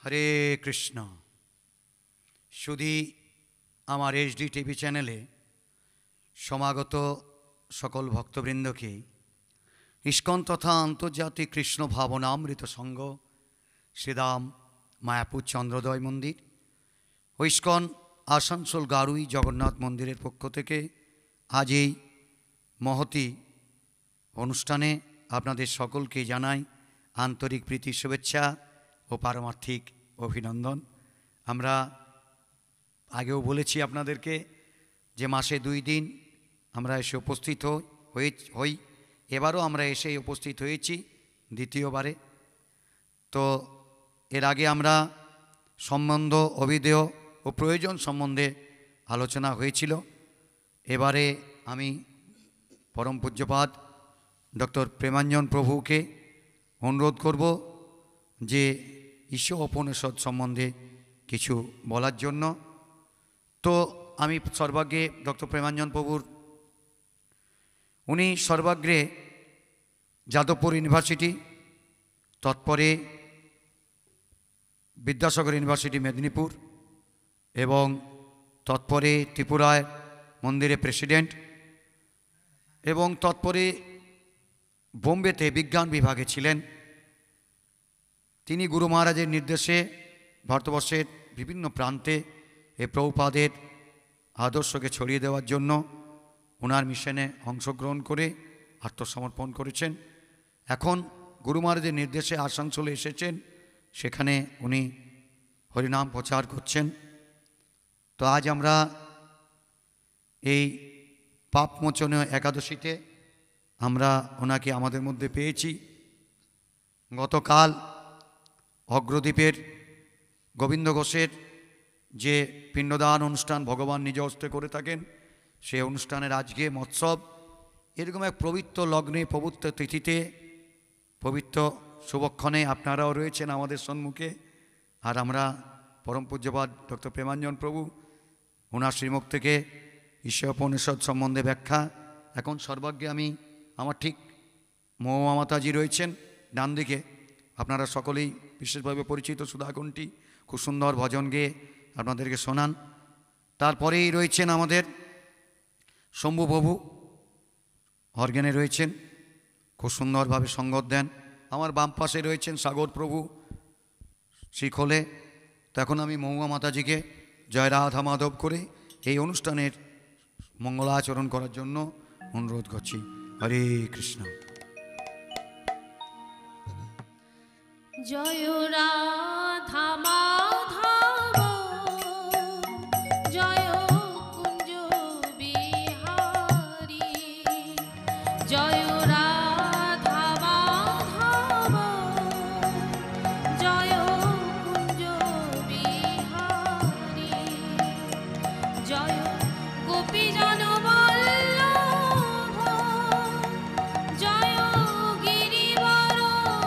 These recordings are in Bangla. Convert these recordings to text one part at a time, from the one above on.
হরে কৃষ্ণ। শুধু আমার এইচডি টিভি চ্যানেলে সমাগত সকল ভক্তবৃন্দকে ইস্কন তথা আন্তর্জাতিক কৃষ্ণ ভাবনামৃত সংঘ শ্রীদাম মায়াপুর চন্দ্রোদয় মন্দির ও ইস্কন আসানসোল গারুই জগন্নাথ মন্দিরের পক্ষ থেকে আজ এই মহতি অনুষ্ঠানে আপনাদের সকলকে জানাই আন্তরিক প্রীতি শুভেচ্ছা ও পারমার্থিক অভিনন্দন। আমরা আগেও বলেছি আপনাদেরকে যে মাসে 2 দিন আমরা এসে উপস্থিত হই। এবারও আমরা এসে উপস্থিত হয়েছি দ্বিতীয়বারে। তো এর আগে আমরা সম্বন্ধ অভিধেয় ও প্রয়োজন সম্বন্ধে আলোচনা হয়েছিল। এবারে আমি পরম পূজ্যপাদ ডক্টর প্রেমাঞ্জন প্রভুকে অনুরোধ করব যে ঈশ্বর উপনিষদ সম্বন্ধে কিছু বলার জন্য। তো আমি সর্বাগ্রে ডক্টর প্রেমাঞ্জন প্রভুর উনি সর্বাগ্রে যাদবপুর ইউনিভার্সিটি, তৎপরে বিদ্যাসাগর ইউনিভার্সিটি মেদিনীপুর এবং তৎপরে ত্রিপুরায় মন্দিরে প্রেসিডেন্ট এবং তৎপরে বোম্বেতে বিজ্ঞান বিভাগে ছিলেন। তিনি গুরু মহারাজের নির্দেশে ভারতবর্ষের বিভিন্ন প্রান্তে এ প্রভুপাদের আদর্শকে ছড়িয়ে দেওয়ার জন্য ওনার মিশনে অংশগ্রহণ করে আত্মসমর্পণ করেছেন। এখন গুরু মহারাজের নির্দেশে আসানসোলে এসেছেন, সেখানে উনি হরিনাম প্রচার করছেন। তো আজ আমরা এই পাপমোচনীয় একাদশীতে আমরা ওনাকে আমাদের মধ্যে পেয়েছি। গতকাল অগ্রদ্বীপের গোবিন্দ ঘোষের যে পিণ্ডদান অনুষ্ঠান ভগবান নিজ হস্তে করে থাকেন, সেই অনুষ্ঠানের আজকে মৎসব। এরকম এক পবিত্র লগ্নে, পবিত্র তিথিতে, পবিত্র শুভক্ষণে আপনারাও রয়েছেন আমাদের সম্মুখে। আর আমরা পরম পূজ্যপাদ ডক্টর প্রেমাঞ্জন প্রভু ওনার শ্রীমুখ থেকে ঈশ্বর উপনিষদ সম্বন্ধে ব্যাখ্যা। এখন সর্বাগ্রে আমি আমার ঠিক মহুয়া মাতাজি রয়েছেন ডান দিকে, আপনারা সকলেই বিশেষভাবে পরিচিত সুধাকণ্ঠী, খুব সুন্দর ভজন গেয়ে আপনাদেরকে শোনান। তারপরেই রয়েছেন আমাদের শম্ভু প্রভু, অর্গানে রয়েছেন, খুব সুন্দরভাবে সঙ্গত দেন। আমার বাম পাশে রয়েছেন সাগর প্রভু শিখলে। তো এখন আমি মহুয়া মাতাজিকে জয় রাধা মাধব করে এই অনুষ্ঠানের মঙ্গলাচরণ করার জন্য অনুরোধ করছি। হরে কৃষ্ণ। জয় রাধা মাধব জয় কুঞ্জ বিহারী, জয় রাধা মাধব জয় কুঞ্জ বিহারী, জয় গোপীজন বল্লভ জয় গিরিবরধারী,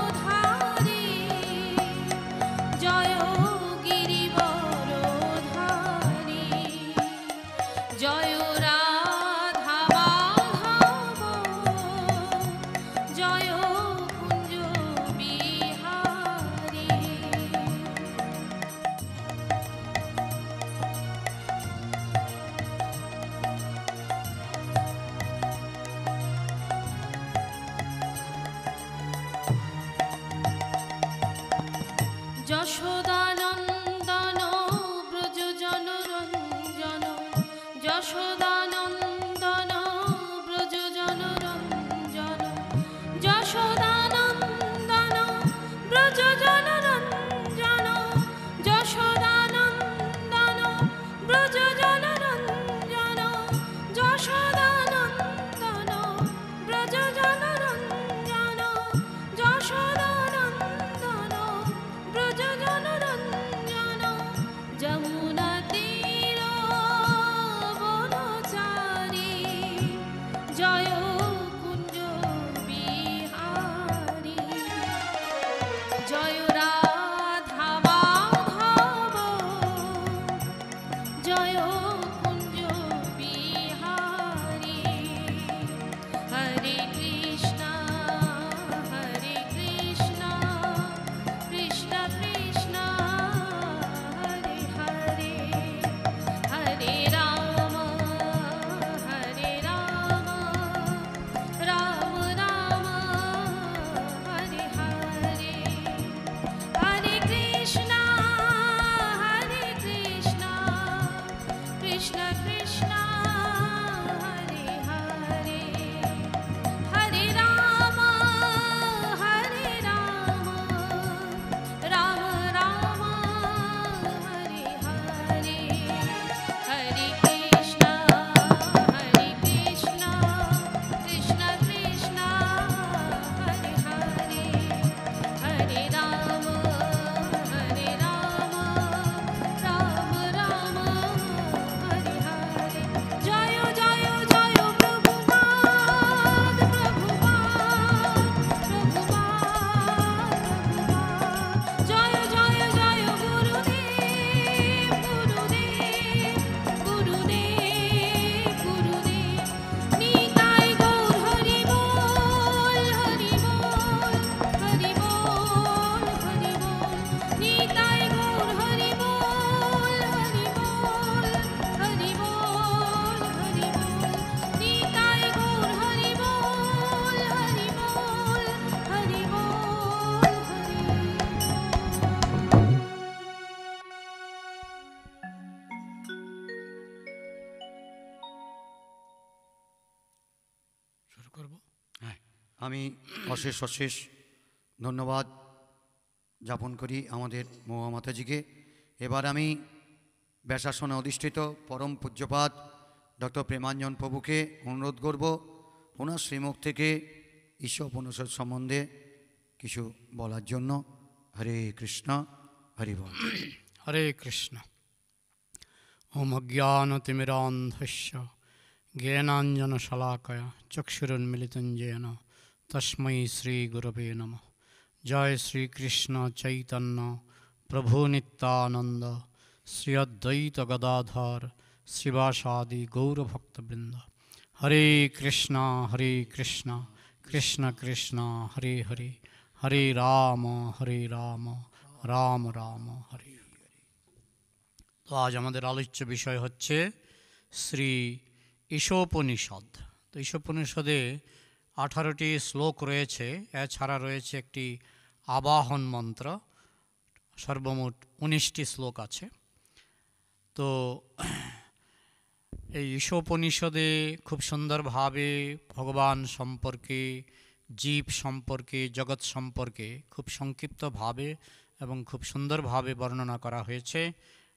জয় গিরিবরধারী, জয় রাধা মাধব জয় কুঞ্জ বিহারী। যশোদানন্দন ব্রজ জনরঞ্জন, যশোদানন্দন ব্রজ জনরঞ্জন, যশোদানন্দন ব্রজ জনরঞ্জন, যশোদানন্দন ব্রজ জনরঞ্জন, যশোদানন্দন ব্রজ জনরঞ্জন, যশোদানন্দন ব্রজ জনরঞ্জন, আমি অশেষ অশেষ ধন্যবাদ জ্ঞাপন করি আমাদের মহুয়া মাতাজিকে। এবার আমি ব্যাসাসনে অধিষ্ঠিত পরম পূজ্যপাদ ডক্টর প্রেমাঞ্জন প্রভুকে অনুরোধ করব ওনার শ্রীমুখ থেকে ঈশোপনিষদ সম্বন্ধে কিছু বলার জন্য। হরে কৃষ্ণ, হরি বল। হরে কৃষ্ণ। ওম অজ্ঞানতিমিরান্ধস্য জ্ঞানাঞ্জনশলাকয়া চক্ষুরুন্মিলিतं येन তস্मै শ্রীগুরবে নমঃ। জয় শ্রীকৃষ্ণ চৈতন্য প্রভু নিত্যানন্দ শ্রী অদ্বৈত গদাধর শ্রীবাসাদি গৌরভক্তবৃন্দ। হরে কৃষ্ণ কৃষ্ণ কৃষ্ণ হরে হরে, হরে রাম রাম রাম হরে হরে। তো আজ আমাদের আলোচ্য বিষয় হচ্ছে শ্রী ঈশোপনিষদ। তো ঈশোপনিষদে 18টি শ্লোক রয়েছে, এছাড়া রয়েছে একটি আবাহন মন্ত্র, সর্বমোট 19টি শ্লোক আছে। তো এই ঈশোপনিষদে খুব সুন্দরভাবে ভগবান সম্পর্কে, জীব সম্পর্কে, জগৎ সম্পর্কে খুব সংক্ষিপ্তভাবে এবং খুব সুন্দরভাবে বর্ণনা করা হয়েছে।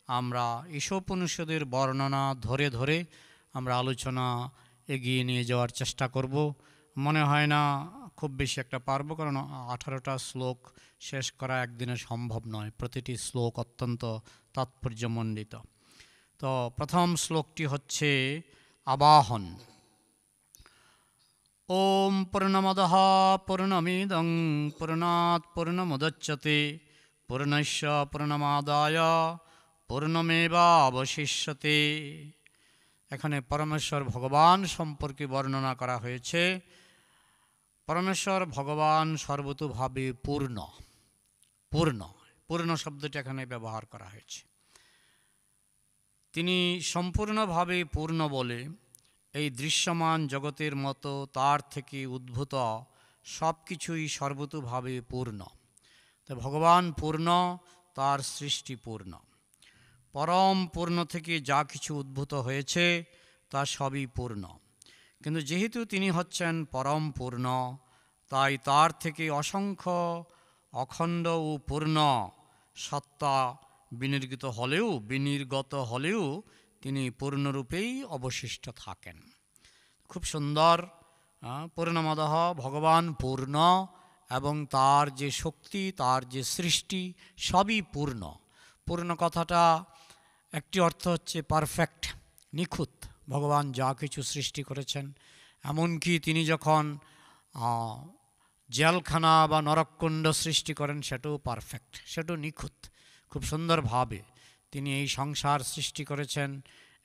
আমরা ঈশোপনিষদের বর্ণনা ধরে ধরে আমরা আলোচনা এগিয়ে নিয়ে যাওয়ার চেষ্টা করব। মনে হয় না খুব বেশি একটা পারবো, কারণ 18টা শ্লোক শেষ করা একদিনে সম্ভব নয়। প্রতিটি শ্লোক অত্যন্ত তাৎপর্যমণ্ডিত। তো প্রথম শ্লোকটি হচ্ছে আবাহন। ওম পূর্ণমদঃ পূর্ণমিদং পূর্ণাৎ পূর্ণমুদচ্যতে পূর্ণস্য পূর্ণমাদায় পূর্ণমেবাবশিষ্যতে। এখানে পরমেশ্বর ভগবান সম্পর্কে বর্ণনা করা হয়েছে। পরমেশ্বর ভগবান সর্বতোভাবে পূর্ণ। পূর্ণ পূর্ণ শব্দটি এখানে ব্যবহার করা হয়েছে। তিনি সম্পূর্ণভাবে পূর্ণ বলে এই দৃশ্যমান জগতের মতো তার থেকে উদ্ভূত সব কিছুই সর্বতোভাবে পূর্ণ। তো ভগবান পূর্ণ, তার সৃষ্টি পূর্ণ। পরম পূর্ণ থেকে যা কিছু উদ্ভূত হয়েছে তা সবই পূর্ণ। কিন্তু যেহেতু তিনি হচ্ছেন পরম পূর্ণ, তাই তার থেকে অসংখ্য অখণ্ড ও পূর্ণ সত্তা বিনির্গত হলেও তিনি পূর্ণরূপেই অবশিষ্ট থাকেন। খুব সুন্দর। পূর্ণমদঃ, ভগবান পূর্ণ এবং তার যে শক্তি, তার যে সৃষ্টি সবই পূর্ণ। পূর্ণ কথাটা একটি অর্থ হচ্ছে পারফেক্ট, নিখুঁত। ভগবান যা কিছু সৃষ্টি করেছেন, এমনকি তিনি যখন জেলখানা বা নরককুণ্ড সৃষ্টি করেন, সেটাও পারফেক্ট, সেটাও নিখুঁত। খুব সুন্দরভাবে তিনি এই সংসার সৃষ্টি করেছেন।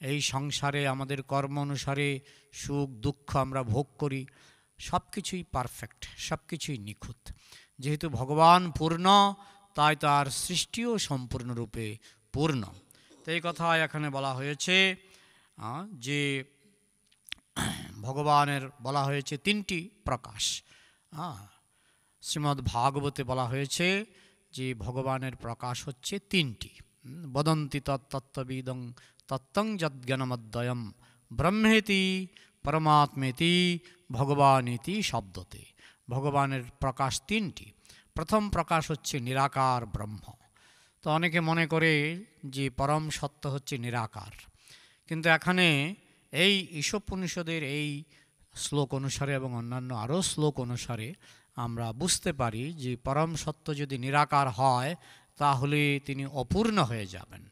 এই সংসারে আমাদের কর্ম অনুসারে সুখ দুঃখ আমরা ভোগ করি, সব কিছুই পারফেক্ট, সব কিছুই নিখুঁত। যেহেতু ভগবান পূর্ণ, তাই তার সৃষ্টিও সম্পূর্ণরূপে পূর্ণ। তো এই কথা এখানে বলা হয়েছে যে ভগবানের বলা হয়েছে 3টি প্রকাশ। শ্রীমদ্ ভাগবতে বলা হয়েছে যে ভগবানের প্রকাশ হচ্ছে 3টি। বদন্তি তত্ত্ববিদং তত্ত্বং যজ্ঞানমদ্বয়ম ব্রহ্মেতি পরমাত্মেতি ভগবানেতি শব্দতে। ভগবানের প্রকাশ 3টি। প্রথম প্রকাশ হচ্ছে নিরাকার ব্রহ্ম। তো অনেকে মনে করে যে পরম সত্য হচ্ছে নিরাকার, কিন্তু এখানে এই ঈশোপনিষদের এই শ্লোক অনুসারে এবং অন্যান্য আরও শ্লোক অনুসারে আমরা বুঝতে পারি যে পরম সত্য যদি নিরাকার হয় তাহলে তিনি অপূর্ণ হয়ে যাবেন।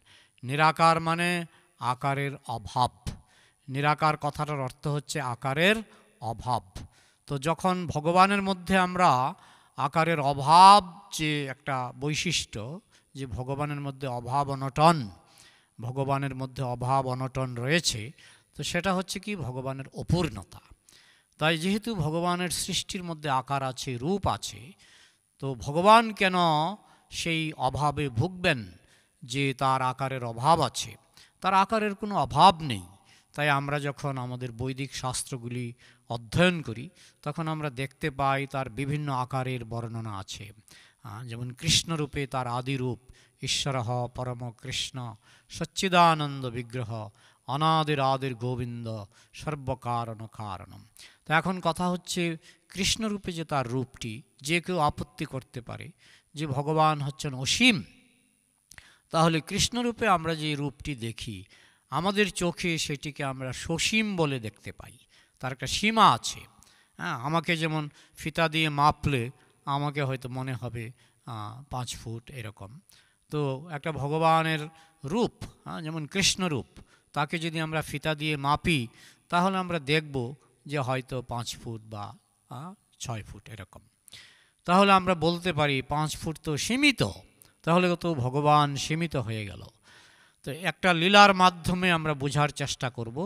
নিরাকার মানে আকারের অভাব। নিরাকার কথাটার অর্থ হচ্ছে আকারের অভাব। তো যখন ভগবানের মধ্যে আমরা আকারের অভাব, যে একটা বৈশিষ্ট্য যে ভগবানের মধ্যে অভাব অনটন, ভগবানের মধ্যে অভাব অনটন রয়েছে, তো সেটা হচ্ছে কি ভগবানের অপূর্ণতা। তাই যেহেতু ভগবানের সৃষ্টির মধ্যে আকার আছে, রূপ আছে, তো ভগবান কেন সেই অভাবে ভুগবেন যে তার আকারের অভাব আছে? তার আকারের কোনো অভাব নেই। তাই আমরা যখন আমাদের বৈদিক শাস্ত্রগুলি অধ্যয়ন করি, তখন আমরা দেখতে পাই তার বিভিন্ন আকারের বর্ণনা আছে। যেমন কৃষ্ণরূপে তার আদিরূপ ঈশ্বর পরম কৃষ্ণ সচ্চিদানন্দ বিগ্রহ অনাদির আদির গোবিন্দ সর্বকারণ কারণম। তো এখন কথা হচ্ছে কৃষ্ণরূপে যে তার রূপটি, যে কেউ আপত্তি করতে পারে যে ভগবান হচ্ছেন অসীম, তাহলে কৃষ্ণরূপে আমরা যে রূপটি দেখি আমাদের চোখে সেটিকে আমরা সসীম বলে দেখতে পাই, তার একটা সীমা আছে। হ্যাঁ, আমাকে যেমন ফিতা দিয়ে মাপলে আমাকে হয়তো মনে হবে 5 ফুট এরকম। তো একটা ভগবানের রূপ, যেমন কৃষ্ণরূপ, তাকে যদি আমরা ফিতা দিয়ে মাপি তাহলে আমরা দেখব যে হয়তো 5 ফুট বা 6 ফুট এরকম। তাহলে আমরা বলতে পারি 5 ফুট তো সীমিত, তাহলে তো ভগবান সীমিত হয়ে গেল। তো একটা লীলার মাধ্যমে আমরা বোঝার চেষ্টা করব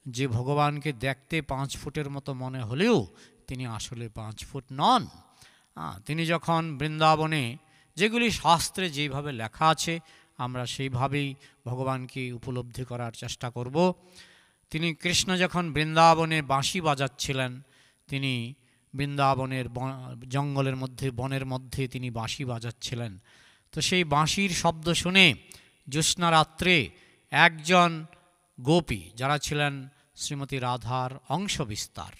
যে ভগবানকে দেখতে 5 ফুটের মতো মনে হলেও তিনি আসলে 5 ফুট নন। তিনি যখন বৃন্দাবনে, যেগুলি শাস্ত্রে যেভাবে লেখা আছে আমরা সেইভাবেই ভগবানকে উপলব্ধি করার চেষ্টা করব। তিনি কৃষ্ণ যখন বৃন্দাবনে বাঁশি বাজাচ্ছিলেন, তিনি বৃন্দাবনের জঙ্গলের মধ্যে, বনের মধ্যে তিনি বাঁশি বাজাচ্ছিলেন। তো সেই বাঁশির শব্দ শুনে জ্যোৎস্না রাত্রে একজন গোপী, যারা ছিলেন শ্রীমতী রাধার অংশ বিস্তার,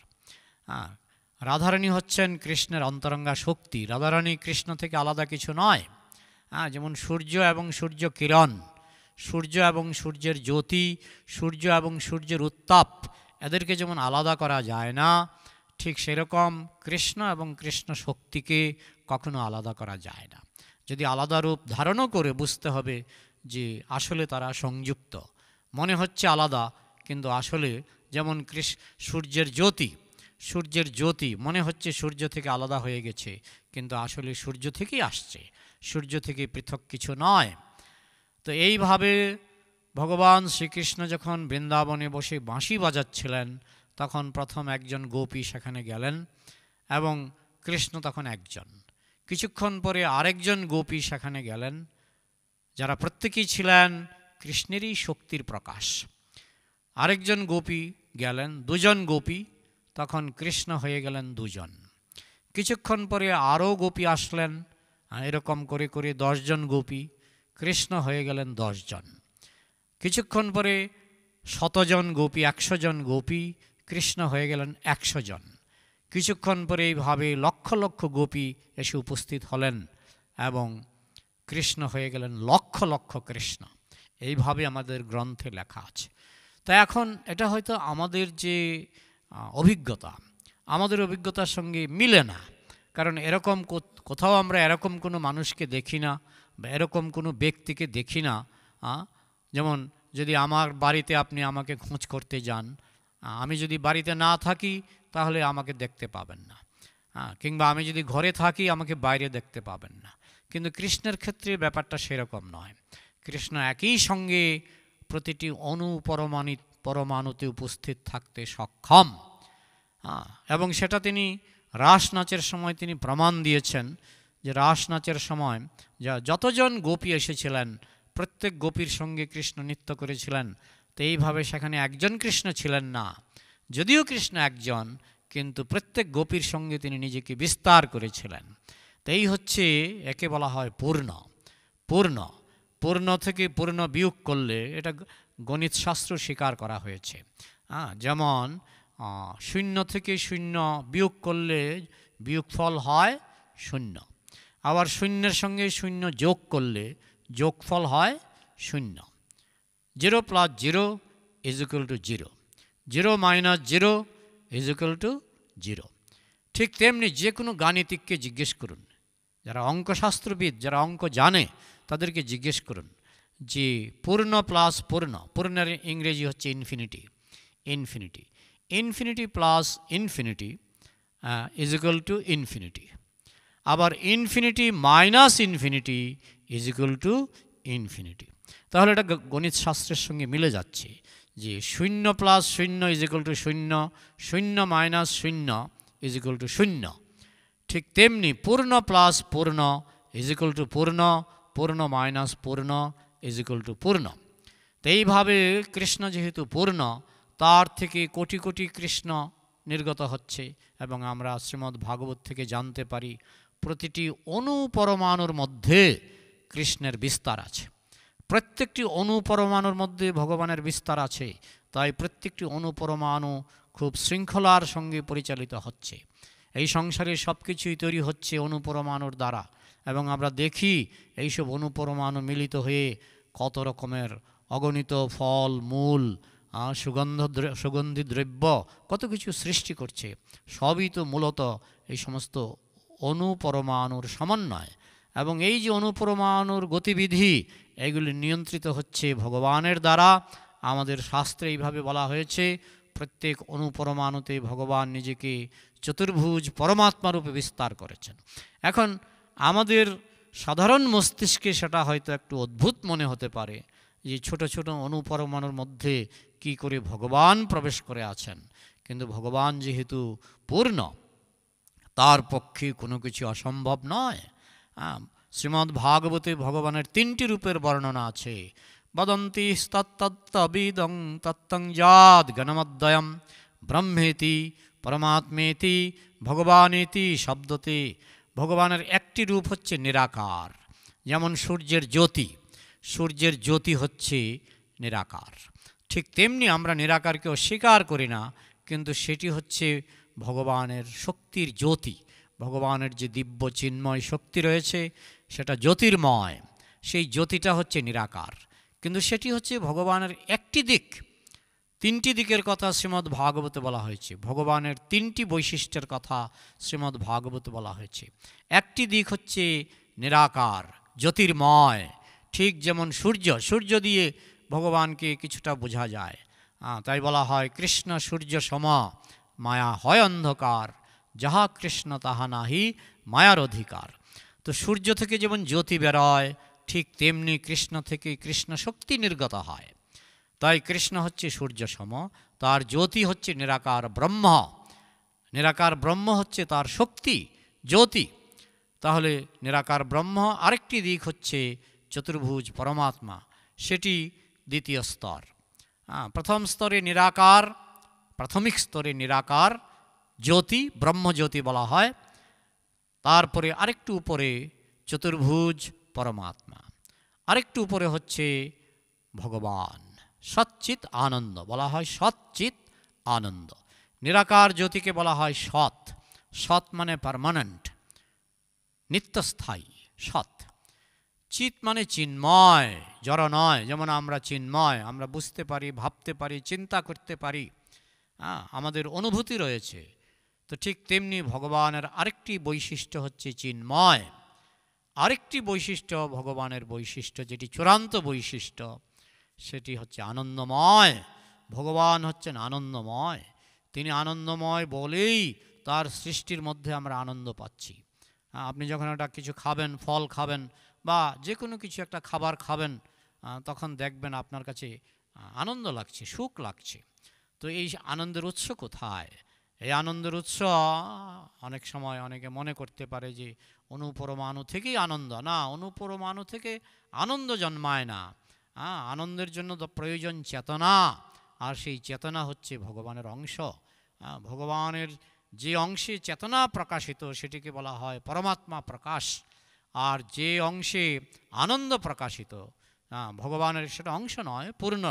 রাধারানী হচ্ছেন কৃষ্ণের অন্তরঙ্গা শক্তি, রাধারানী কৃষ্ণ থেকে আলাদা কিছু নয়। যেমন সূর্য এবং সূর্য কিরণ, সূর্য এবং সূর্যের জ্যোতি, সূর্য এবং সূর্যের উত্তাপ, এদেরকে যেমন আলাদা করা যায় না, ঠিক সেরকম কৃষ্ণ এবং কৃষ্ণ শক্তিকে কখনো আলাদা করা যায় না। যদি আলাদা রূপ ধারণও করে বুঝতে হবে যে আসলে তারা সংযুক্ত। মনে হচ্ছে আলাদা, কিন্তু আসলে যেমন সূর্যের জ্যোতি, সূর্যের জ্যোতি মনে হচ্ছে সূর্য থেকে আলাদা হয়ে গেছে, কিন্তু আসলে সূর্য থেকেই আসছে, সূর্য থেকে পৃথক কিছু নয়। তো এইভাবে ভগবান শ্রীকৃষ্ণ যখন বৃন্দাবনে বসে বাঁশি বাজাচ্ছিলেন, তখন প্রথম একজন গোপী সেখানে গেলেন এবং কৃষ্ণ তখন একজন। কিছুক্ষণ পরে আরেকজন গোপী সেখানে গেলেন, যারা প্রত্যেকেই ছিলেন কৃষ্ণেরই শক্তির প্রকাশ। আরেকজন গোপী গেলেন, 2 জন গোপী, তখন কৃষ্ণ হয়ে গেলেন 2 জন। কিছুক্ষণ পরে আরও গোপী আসলেন, এরকম করে করে 10 জন গোপী, কৃষ্ণ হয়ে গেলেন 10 জন। কিছুক্ষণ পরে 100 জন গোপী, 100 জন গোপী, কৃষ্ণ হয়ে গেলেন 100 জন। কিছুক্ষণ পরে এইভাবে লক্ষ লক্ষ গোপী এসে উপস্থিত হলেন এবং কৃষ্ণ হয়ে গেলেন লক্ষ লক্ষ কৃষ্ণ। এইভাবে আমাদের গ্রন্থে লেখা আছে। তা এখন এটা হয়তো আমাদের যে অভিজ্ঞতা, আমাদের অভিজ্ঞতার সঙ্গে মিলে না, কারণ এরকম কোথাও আমরা এরকম কোনো মানুষকে দেখি না বা এরকম কোনো ব্যক্তিকে দেখি না। যেমন যদি আমার বাড়িতে আপনি আমাকে খোঁজ করতে যান, আমি যদি বাড়িতে না থাকি তাহলে আমাকে দেখতে পাবেন না, কিংবা আমি যদি ঘরে থাকি আমাকে বাইরে দেখতে পাবেন না। কিন্তু কৃষ্ণের ক্ষেত্রে ব্যাপারটা সেরকম নয়। কৃষ্ণ একই সঙ্গে প্রতিটি পরমাণুতে উপস্থিত থাকতে সক্ষম, এবং সেটা তিনি রাস নাচের সময় তিনি প্রমাণ দিয়েছেন যে রাস নাচের সময় যতজন গোপী এসেছিলেন প্রত্যেক গোপীর সঙ্গে কৃষ্ণ নৃত্য করেছিলেন। তো এইভাবে সেখানে একজন কৃষ্ণ ছিলেন না, যদিও কৃষ্ণ একজন, কিন্তু প্রত্যেক গোপীর সঙ্গে তিনি নিজেকে বিস্তার করেছিলেন। তো এই হচ্ছে, একে বলা হয় পূর্ণ। পূর্ণ পূর্ণ থেকে পূর্ণ বিয়োগ করলে এটা গণিত শাস্ত্র স্বীকার করা হয়েছে। যেমন 0 থেকে 0 বিয়োগ করলে বিয়োগফল হয় 0, আবার 0-এর সঙ্গে 0 যোগ করলে যোগফল হয় 0। 0 + 0 = 0, 0 - 0 = 0। ঠিক তেমনি যে কোনো গাণিতিককে জিজ্ঞেস করুন, যারা অঙ্কশাস্ত্রবিদ, যারা অঙ্ক জানে, তাদেরকে জিজ্ঞেস করুন যে পূর্ণ প্লাস পূর্ণ, পূর্ণের ইংরেজি হচ্ছে infinity, infinity, infinity plus infinity = infinity, আবার ইনফিনিটি মাইনাস ইনফিনিটি = ইনফিনিটি। তাহলে এটা গণিত শাস্ত্রের সঙ্গে মিলে যাচ্ছে যে 0 + 0 = 0, 0 - 0 = 0। ঠিক তেমনি পূর্ণ প্লাস পূর্ণ = পূর্ণ, পূর্ণ মাইনাস পূর্ণ = পূর্ণ। তো এইভাবে কৃষ্ণ যেহেতু পূর্ণ, তার থেকে কোটি কোটি কৃষ্ণ নির্গত হচ্ছে, এবং আমরা শ্রীমদ্ ভাগবত থেকে জানতে পারি প্রতিটি অণু পরমাণুর মধ্যে কৃষ্ণের বিস্তার আছে। প্রত্যেকটি অণু পরমাণুর মধ্যে ভগবানের বিস্তার আছে। তাই প্রত্যেকটি অণু পরমাণু খুব শৃঙ্খলার সঙ্গে পরিচালিত হচ্ছে। এই সংসারে সব কিছুই তৈরি হচ্ছে অণুপরমাণুর দ্বারা, এবং আমরা দেখি এইসব অণুপরমাণু মিলিত হয়ে কত রকমের অগণিত ফল মূল, সুগন্ধি দ্রব্য, কত কিছু সৃষ্টি করছে। সবই তো মূলত এই সমস্ত অণুপরমাণুর সমন্বয়। এবং এই যে অণুপরমাণুর গতিবিধি, এগুলি নিয়ন্ত্রিত হচ্ছে ভগবানের দ্বারা। আমাদের শাস্ত্রে এইভাবে বলা হয়েছে, প্রত্যেক অণুপরমাণুতে ভগবান নিজেকে চতুর্ভুজ পরমাত্মারূপে বিস্তার করেছেন। এখন আমাদের সাধারণ মস্তিষ্কে সেটা হয়তো একটু অদ্ভুত মনে হতে পারে যে ছোট ছোট অণুপরমাণুর মধ্যে কি করে ভগবান প্রবেশ করে আছেন। কিন্তু ভগবান যেহেতু পূর্ণ, তার পক্ষে কোনো কিছু অসম্ভব নয়। শ্রীমদ্ ভাগবতে ভগবানের 3টি রূপের বর্ণনা আছে। বদন্তি তত্তবিদং তত্তং জাদ গণমদ্বয়ম ব্রহ্মেতি পরমাত্মেতি ভগবানেতি শব্দতে। ভগবানের একটি রূপ হচ্ছে নিরাকার, যেমন সূর্যের জ্যোতি। সূর্যের জ্যোতি হচ্ছে নিরাকার। ঠিক তেমনি আমরা নিরাকারকে অস্বীকার করি না, কিন্তু সেটি হচ্ছে ভগবানের শক্তির জ্যোতি। ভগবানের যে দিব্য চিন্ময় শক্তি রয়েছে সেটা জ্যোতির্ময়, সেই জ্যোতিটা হচ্ছে নিরাকার। কিন্তু সেটি হচ্ছে ভগবানের একটি দিক। 3টি দিকের কথা শ্রীমদ্ ভাগবতে বলা হয়েছে। ভগবানের 3টি বৈশিষ্ট্যের কথা শ্রীমদ্ ভাগবতে বলা হয়েছে। একটি দিক হচ্ছে নিরাকার, জ্যোতির্ময়। ঠিক যেমন সূর্য দিয়ে ভগবানকে কিছুটা বোঝা যায়। তাই বলা হয় কৃষ্ণ সূর্য সম, মায়া হয় অন্ধকার, যাহা কৃষ্ণ তাহা নাহি মায়ার অধিকার। তো সূর্য থেকে যেমন জ্যোতি বেরোয়, ঠিক তেমনি কৃষ্ণ থেকে কৃষ্ণ শক্তি নির্গত হয়। তাই কৃষ্ণ হচ্ছে সূর্য সম, তার জ্যোতি হচ্ছে নিরাকার ব্রহ্ম। নিরাকার ব্রহ্ম হচ্ছে তার শক্তি, জ্যোতি। তাহলে নিরাকার ব্রহ্ম। আরেকটি দিক হচ্ছে চতুর্ভুজ পরমাত্মা, সেটি দ্বিতীয় স্তর। প্রথম স্তরে নিরাকার, প্রাথমিক স্তরে নিরাকার জ্যোতি, ব্রহ্মজ্যোতি বলা হয়। তারপরে আরেকটু উপরে চতুর্ভুজ পরমাত্মা, আরেকটু উপরে হচ্ছে ভগবান। সচ্চিৎ আনন্দ বলা হয়, সচ্চিৎ আনন্দ। নিরাকার জ্যোতিকে বলা হয় সৎ। সৎ মানে পার্মানেন্ট, নিত্যস্থায়ী সৎ। চিৎ মানে চিন্ময়, জড় নয়। যেমন আমরা চিন্ময়, আমরা বুঝতে পারি, ভাবতে পারি, চিন্তা করতে পারি, আমাদের অনুভূতি রয়েছে। তো ঠিক তেমনি ভগবানের আরেকটি বৈশিষ্ট্য হচ্ছে চিন্ময়। আরেকটি বৈশিষ্ট্য ভগবানের বৈশিষ্ট্য, যেটি চূড়ান্ত বৈশিষ্ট্য, সেটি হচ্ছে আনন্দময়। ভগবান হচ্ছেন আনন্দময়। তিনি আনন্দময় বলেই তার সৃষ্টির মধ্যে আমরা আনন্দ পাচ্ছি। আপনি যখন একটা কিছু খাবেন, ফল খাবেন বা যে কোনো কিছু একটা খাবার খাবেন, তখন দেখবেন আপনার কাছে আনন্দ লাগছে, সুখ লাগছে। তো এই আনন্দের উৎস কোথায়? এই আনন্দের উৎস অনেক সময় অনেকে মনে করতে পারে যে অণুপরমাণু থেকেই আনন্দ। না, অণুপরমাণু থেকে আনন্দ জন্মায় না। আনন্দের জন্য তো প্রয়োজন চেতনা, আর সেই চেতনা হচ্ছে ভগবানের অংশ। ভগবানের যে অংশে চেতনা প্রকাশিত সেটিকে বলা হয় পরমাত্মা প্রকাশ। আর যে অংশে আনন্দ প্রকাশিত, ভগবানের সেটা অংশ নয়, পূর্ণ।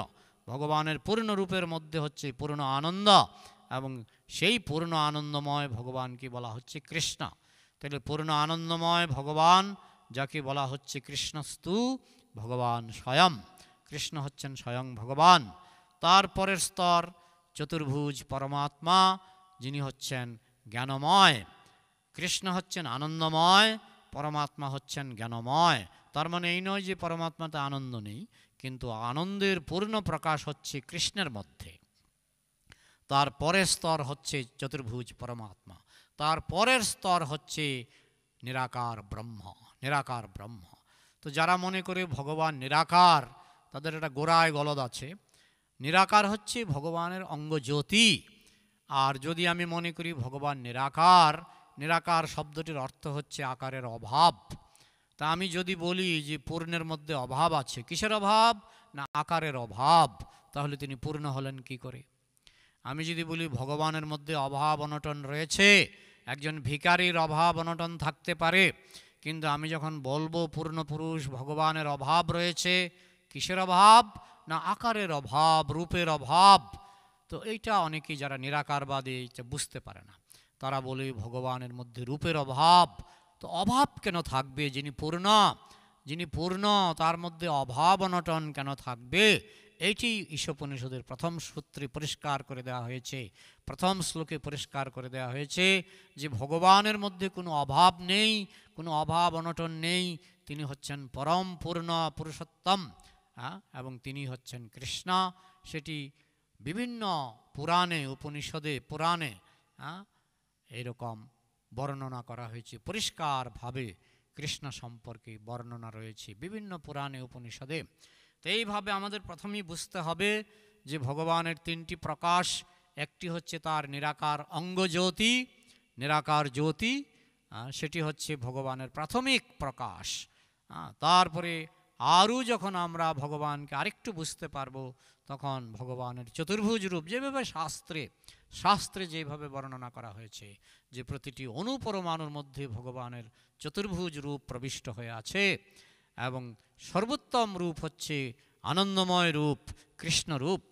ভগবানের পূর্ণ রূপের মধ্যে হচ্ছে পূর্ণ আনন্দ, এবং সেই পূর্ণ আনন্দময় ভগবানকে বলা হচ্ছে কৃষ্ণ। তাহলে পূর্ণ আনন্দময় ভগবান, যাকে বলা হচ্ছে কৃষ্ণস্তু ভগবান স্বয়ং। কৃষ্ণ হচ্ছেন স্বয়ং ভগবান। তারপরের স্তর চতুর্ভুজ পরমাত্মা, যিনি হচ্ছেন জ্ঞানময়। কৃষ্ণ হচ্ছেন আনন্দময়, পরমাত্মা হচ্ছেন জ্ঞানময়। তার মানে এই নয় যে পরমাত্মাতে আনন্দ নেই, কিন্তু আনন্দের পূর্ণ প্রকাশ হচ্ছে কৃষ্ণের মধ্যে। তার পরের স্তর হচ্ছে চতুর্ভুজ পরমাত্মা। তার পরের স্তর হচ্ছে নিরাকার ব্রহ্ম। নিরাকার ব্রহ্ম। তো যারা মনে করে ভগবান নিরাকার, তাদের একটা গোড়ায় গলদ আছে। নিরাকার হচ্ছে ভগবানের অঙ্গজ্যোতি। আর যদি আমি মনে করি ভগবান নিরাকার, নিরাকার শব্দটির অর্থ হচ্ছে আকারের অভাব। তা আমি যদি বলি যে পূর্ণের মধ্যে অভাব আছে, কিসের অভাব? না, আকারের অভাব। তাহলে তিনি পূর্ণ হলেন কি করে? আমি যদি বলি ভগবানের মধ্যে অভাব অনটন রয়েছে, একজন ভিখারির অভাব অনটন থাকতে পারে, কিন্তু আমি যখন বলবো পূর্ণ পুরুষ ভগবানের অভাব রয়েছে, কিসের অভাব? না, আকারের অভাব, রূপের অভাব। তো এইটা অনেকেই যারা নিরাকারবাদী এটা বুঝতে পারে না, তারা বলে ভগবানের মধ্যে রূপের অভাব। তো অভাব কেন থাকবে? যিনি পূর্ণ তার মধ্যে অভাব অনটন কেন থাকবে? এইটি ঈশোপনিষদের প্রথম সূত্রে পরিষ্কার করে দেওয়া হয়েছে, প্রথম শ্লোকে পরিষ্কার করে দেওয়া হয়েছে যে ভগবানের মধ্যে কোনো অভাব নেই, কোনো অভাব অনটন নেই। তিনি হচ্ছেন পরম পূর্ণ পুরুষোত্তম, এবং তিনি হচ্ছেন কৃষ্ণ। সেটি বিভিন্ন পুরাণে, উপনিষদে, পুরাণে এরকম বর্ণনা করা হয়েছে, পরিষ্কারভাবে কৃষ্ণ সম্পর্কে বর্ণনা রয়েছে বিভিন্ন পুরাণে, উপনিষদে। তো এইভাবে আমাদের প্রথমেই বুঝতে হবে যে ভগবানের তিনটি প্রকাশ। একটি হচ্ছে তার নিরাকার অঙ্গজ্যোতি, নিরাকার জ্যোতি, সেটি হচ্ছে ভগবানের প্রাথমিক প্রকাশ। তারপরে আরও যখন আমরা ভগবানকে আরেকটু বুঝতে পারবো, তখন ভগবানের চতুর্ভুজ রূপ, যেভাবে শাস্ত্রে যেভাবে বর্ণনা করা হয়েছে যে প্রতিটি অনুপরমাণুর মধ্যে ভগবানের চতুর্ভুজ রূপ প্রবিষ্ট হয়ে আছে, এবং সর্বোত্তম রূপ হচ্ছে আনন্দময় রূপ, কৃষ্ণ রূপ।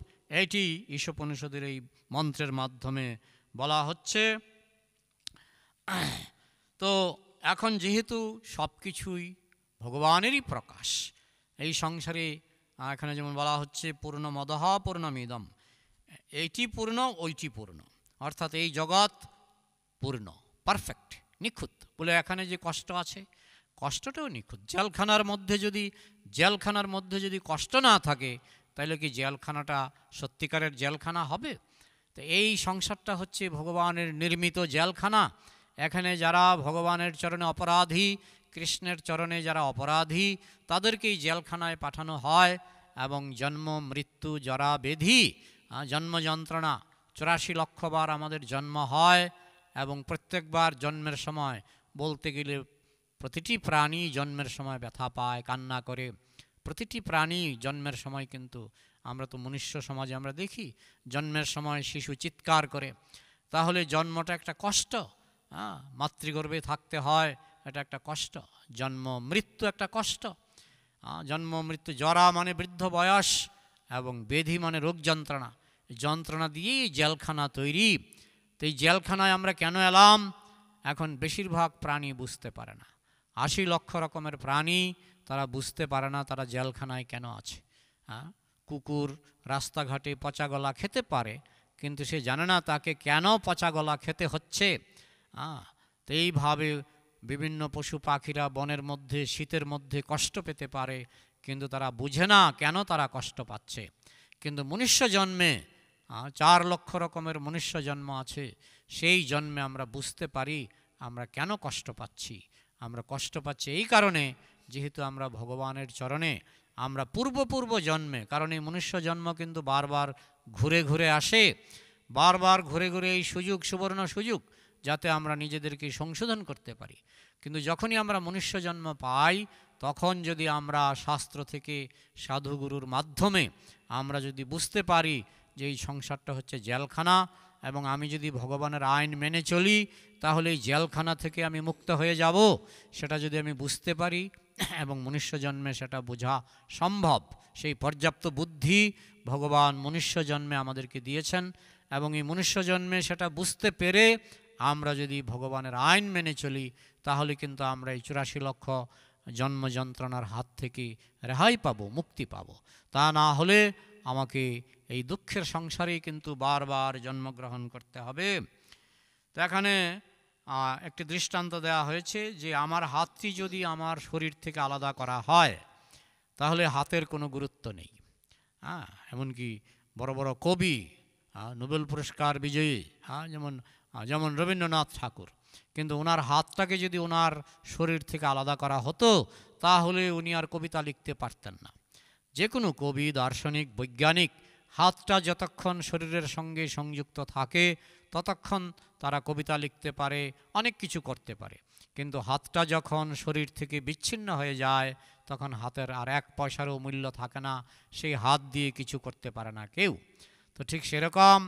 এটি ঈশোপনিষদের এই মন্ত্রের মাধ্যমে বলা হচ্ছে। তো এখন যেহেতু সব কিছুই ভগবানেরই প্রকাশ, এই সংসারে এখানে যেমন বলা হচ্ছে পূর্ণমদঃ পূর্ণমিদম, এইটি পূর্ণ ওইটি পূর্ণ, অর্থাৎ এই জগৎ পূর্ণ, পারফেক্ট, নিখুঁত। বলে এখানে যে কষ্ট আছে, কষ্টটাও নিখুঁত। জেলখানার মধ্যে যদি কষ্ট না থাকে, তাহলে কি জেলখানাটা সত্যিকারের জেলখানা হবে? তো এই সংসারটা হচ্ছে ভগবানের নির্মিত জেলখানা। এখানে যারা ভগবানের চরণে অপরাধী, কৃষ্ণের চরণে যারা অপরাধী, তাদেরকেই জেলখানায় পাঠানো হয়, এবং জন্ম মৃত্যু জরা ব্যাধি, জন্ম যন্ত্রণা, 84 লক্ষ বার আমাদের জন্ম হয়, এবং প্রত্যেকবার জন্মের সময় বলতে গেলে প্রতিটি প্রাণী জন্মের সময় ব্যথা পায়, কান্না করে। প্রতিটি প্রাণী জন্মের সময়, কিন্তু আমরা তো মনুষ্য সমাজে আমরা দেখি জন্মের সময় শিশু চিৎকার করে। তাহলে জন্মটা একটা কষ্ট, মাতৃগর্ভে থাকতে হয়, এটা একটা কষ্ট। জন্ম মৃত্যু একটা কষ্ট। জন্ম মৃত্যু, জরা মানে বৃদ্ধ বয়স, এবং ব্যাধি মানে রোগ যন্ত্রণা। যন্ত্রণা দিয়েই জেলখানা তৈরি। তো এই জেলখানায় আমরা কেন এলাম? এখন বেশিরভাগ প্রাণী বুঝতে পারে না। 80 লক্ষ রকমের প্রাণী, তারা বুঝতে পারে না তারা জেলখানায় কেন আছে। কুকুর রাস্তাঘাটে পচা গলা খেতে পারে, কিন্তু সে জানে না তাকে কেন পচা গলা খেতে হচ্ছে। তো এইভাবে বিভিন্ন পশু পাখিরা বনের মধ্যে শীতের মধ্যে কষ্ট পেতে পারে, কিন্তু তারা বুঝে না কেন তারা কষ্ট পাচ্ছে। কিন্তু মনুষ্য জন্মে 4 লক্ষ রকমের মনুষ্য জন্ম আছে, সেই জন্মে আমরা বুঝতে পারি আমরা কেন কষ্ট পাচ্ছি। আমরা কষ্ট পাচ্ছি এই কারণে, যেহেতু আমরা ভগবানের চরণে, আমরা পূর্ব জন্মে, কারণ এই মনুষ্য জন্ম কিন্তু বারবার ঘুরে ঘুরে আসে, বারবার ঘুরে ঘুরে এই সুবর্ণ সুযোগ, যাতে আমরা নিজেদেরকে সংশোধন করতে পারি। কিন্তু যখনই আমরা মনুষ্য জন্ম পাই, তখন যদি আমরা শাস্ত্র থেকে, সাধুগুরুর মাধ্যমে আমরা যদি বুঝতে পারি যে এই সংসারটা হচ্ছে জেলখানা, এবং আমি যদি ভগবানের আইন মেনে চলি, তাহলে এই জেলখানা থেকে আমি মুক্ত হয়ে যাব, সেটা যদি আমি বুঝতে পারি, এবং মনুষ্য জন্মে সেটা বোঝা সম্ভব, সেই পর্যাপ্ত বুদ্ধি ভগবান মনুষ্য জন্মে আমাদেরকে দিয়েছেন, এবং এই মনুষ্য জন্মে সেটা বুঝতে পেরে আমরা যদি ভগবানের আইন মেনে চলি, তাহলে কিন্তু আমরা এই 84 লক্ষ জন্ম যন্ত্রণার হাত থেকে রেহাই পাবো, মুক্তি পাবো। তা না হলে আমাকে এই দুঃখের সংসারেই কিন্তু বারবার জন্মগ্রহণ করতে হবে। তো এখানে একটি দৃষ্টান্ত দেওয়া হয়েছে যে আমার হাতটি যদি আমার শরীর থেকে আলাদা করা হয়, তাহলে হাতের কোনো গুরুত্ব নেই। এমনকি বড় বড় কবি, নোবেল পুরস্কার বিজয়ী, যেমন রবীন্দ্রনাথ ঠাকুর, কিন্তু ওনার হাতটাকে যদি ওনার শরীর থেকে আলাদা করা হতো, তাহলে উনি আর কবিতা লিখতে পারতেন না। যে কোনো কবি, দার্শনিক, বৈজ্ঞানিক, হাতটা যতক্ষণ শরীরের সঙ্গে সংযুক্ত থাকে, ততক্ষণ তারা কবিতা লিখতে পারে, অনেক কিছু করতে পারে। কিন্তু হাতটা যখন শরীর থেকে বিচ্ছিন্ন হয়ে যায়, তখন হাতের আর 1 পয়সারও মূল্য থাকে না, সেই হাত দিয়ে কিছু করতে পারে না কেউ। তো ঠিক সেরকম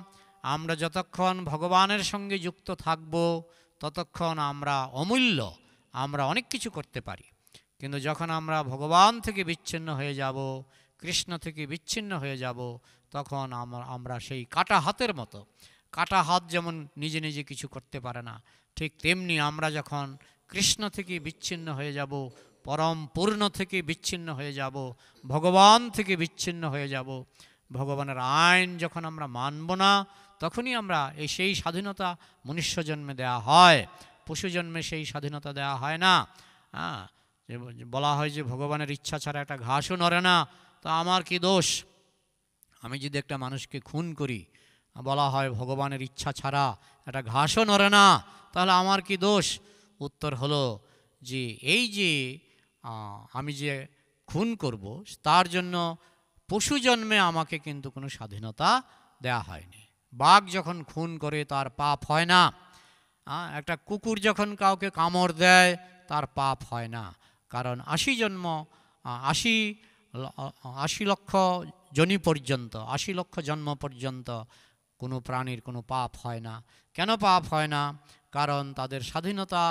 আমরা যতক্ষণ ভগবানের সঙ্গে যুক্ত থাকব, ততক্ষণ আমরা অমূল্য, আমরা অনেক কিছু করতে পারি। কিন্তু যখন আমরা ভগবান থেকে বিচ্ছিন্ন হয়ে যাব, কৃষ্ণ থেকে বিচ্ছিন্ন হয়ে যাব, তখন আমরা সেই কাটা হাতের মতো। কাটা হাত যেমন নিজে নিজে কিছু করতে পারে না, ঠিক তেমনি আমরা যখন কৃষ্ণ থেকে বিচ্ছিন্ন হয়ে যাব, পরম পূর্ণ থেকে বিচ্ছিন্ন হয়ে যাব, ভগবান থেকে বিচ্ছিন্ন হয়ে যাব, ভগবানের আইন যখন আমরা মানব না, তখনই আমরা সেই স্বাধীনতা মনুষ্য জন্মে দেয়া হয়, পশু জন্মে সেই স্বাধীনতা দেয়া হয় না। হ্যাঁ, বলা হয় যে ভগবানের ইচ্ছা ছাড়া একটা ঘাসও নড়ে না, তা আমার কি দোষ? আমি যদি একটা মানুষকে খুন করি, বলা হয় ভগবানের ইচ্ছা ছাড়া একটা ঘাসও নড়ে না, তাহলে আমার কি দোষ? উত্তর হলো যে এই যে আমি যে খুন করব, তার জন্য পশু জন্মে আমাকে কিন্তু কোনো স্বাধীনতা দেয়া হয়নি। বাঘ যখন খুন করে তার পাপ হয় না, একটা কুকুর যখন কাউকে কামড় দেয় তার পাপ হয় না, কারণ 80 লক্ষ জনি পর্যন্ত, 80 লক্ষ জন্ম পর্যন্ত কোনো প্রাণীর কোনো পাপ হয় না। কেন পাপ হয় না? কারণ তাদের স্বাধীনতা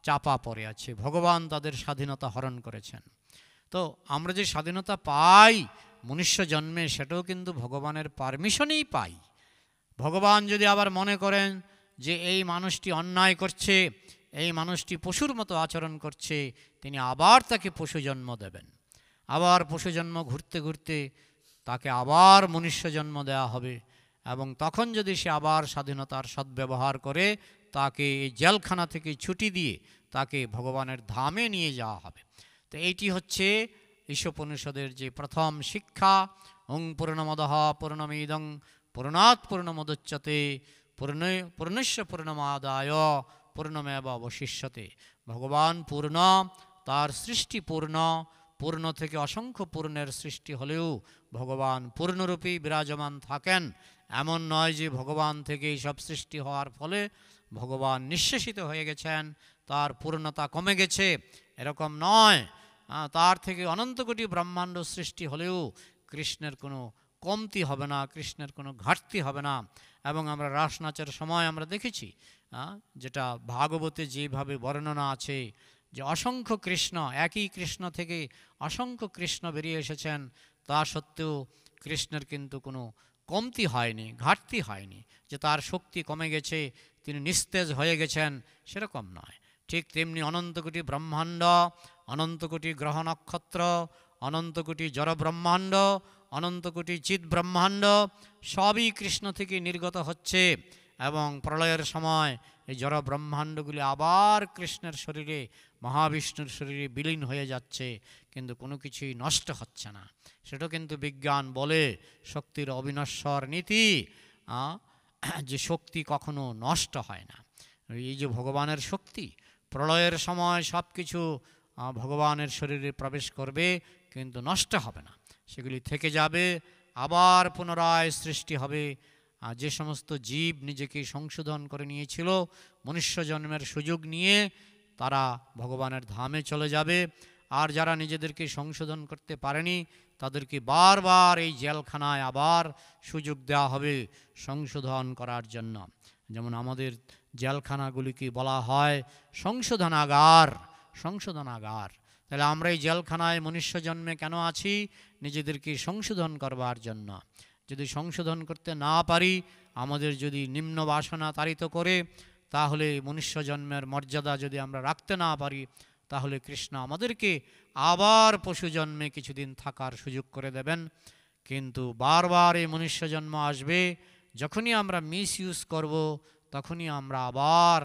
চাপা পড়ে আছে, ভগবান তাদের স্বাধীনতা হরণ করেছেন। তো আমরা যে স্বাধীনতা পাই মনুষ্য জন্মে, সেটাও কিন্তু ভগবানের পারমিশনেই পাই। ভগবান যদি আবার মনে করেন যে এই মানুষটি অন্যায় করছে, এই মানুষটি পশুর মতো আচরণ করছে, তিনি আবার তাকে পশু জন্ম দেবেন। আবার পশু জন্ম ঘুরতে ঘুরতে তাকে আবার মনুষ্য জন্ম দেওয়া হবে, এবং তখন যদি সে আবার স্বাধীনতার সদ্ব্যবহার করে, তাকে এই জেলখানা থেকে ছুটি দিয়ে তাকে ভগবানের ধামে নিয়ে যাওয়া হবে। তো এইটি হচ্ছে ঈশোপনিষদের যে প্রথম শিক্ষা, ওং পূর্ণমদঃ পূর্ণমিদং পূর্ণাৎ পূর্ণমুদচ্যতে পূর্ণস্য পূর্ণমাদায় পূর্ণমেব অবশিষ্যতে। ভগবান পূর্ণ, তার সৃষ্টি পূর্ণ, পূর্ণ থেকে অসংখ্য পূর্ণের সৃষ্টি হলেও ভগবান পূর্ণরূপেই বিরাজমান থাকেন। এমন নয় যে ভগবান থেকে এই সব সৃষ্টি হওয়ার ফলে ভগবান নিঃশেষিত হয়ে গেছেন, তার পূর্ণতা কমে গেছে, এরকম নয়। তার থেকে অনন্ত কোটি ব্রহ্মাণ্ড সৃষ্টি হলেও কৃষ্ণের কোনো কমতি হবে না, কৃষ্ণের কোনো ঘাটতি হবে না। এবং আমরা রাস নাচের সময় আমরা দেখেছি, যেটা ভাগবতে যেভাবে বর্ণনা আছে, যে অসংখ্য কৃষ্ণ, একই কৃষ্ণ থেকে অসংখ্য কৃষ্ণ বেরিয়ে এসেছেন, তা সত্ত্বেও কৃষ্ণের কিন্তু কোনো কমতি হয়নি, ঘাটতি হয়নি, যে তার শক্তি কমে গেছে, তিনি নিস্তেজ হয়ে গেছেন, সেরকম নয়। ঠিক তেমনি অনন্ত কোটি ব্রহ্মাণ্ড, অনন্ত কোটি গ্রহ নক্ষত্র, অনন্ত কোটি জড় ব্রহ্মাণ্ড, অনন্ত কোটি চিৎ ব্রহ্মাণ্ড সবই কৃষ্ণ থেকে নির্গত হচ্ছে, এবং প্রলয়ের সময় এই জড় ব্রহ্মাণ্ডগুলি আবার কৃষ্ণের শরীরে, মহাবিষ্ণুর শরীরে বিলীন হয়ে যাচ্ছে, কিন্তু কোনো কিছুই নষ্ট হচ্ছে না। সেটা কিন্তু বিজ্ঞান বলে শক্তির অবিনশ্বর নীতি, যে শক্তি কখনো নষ্ট হয় না। এই যে ভগবানের শক্তি, প্রলয়ের সময় সব কিছু ভগবানের শরীরে প্রবেশ করবে, কিন্তু নষ্ট হবে না, সেগুলি থেকে যাবে, আবার পুনরায় সৃষ্টি হবে। যে সমস্ত জীব নিজেকে সংশোধন করে নিয়েছিল মনুষ্য জন্মের সুযোগ নিয়ে, তারা ভগবানের ধামে চলে যাবে। আর যারা নিজেদেরকে সংশোধন করতে পারেনি, তাদেরকে বারবার এই জেলখানায় আবার সুযোগ দেওয়া হবে সংশোধন করার জন্য। যেমন আমাদের জেলখানাগুলিকে বলা হয় সংশোধনাগার, সংশোধনাগার। তাহলে আমরা এই জেলখানায় মনুষ্য জন্মে কেন আছি? নিজেদেরকে সংশোধন করবার জন্য। যদি সংশোধন করতে না পারি, আমাদের যদি নিম্ন বাসনা তাড়িত করে, তাহলে মনুষ্য জন্মের মর্যাদা যদি আমরা রাখতে না পারি, তাহলে কৃষ্ণ আমাদেরকে আবার পশু জন্মে কিছুদিন থাকার সুযোগ করে দেবেন। কিন্তু বারবার এই মনুষ্য জন্ম আসবে, যখনই আমরা মিস ইউজ করব, তখনই আমরা আবার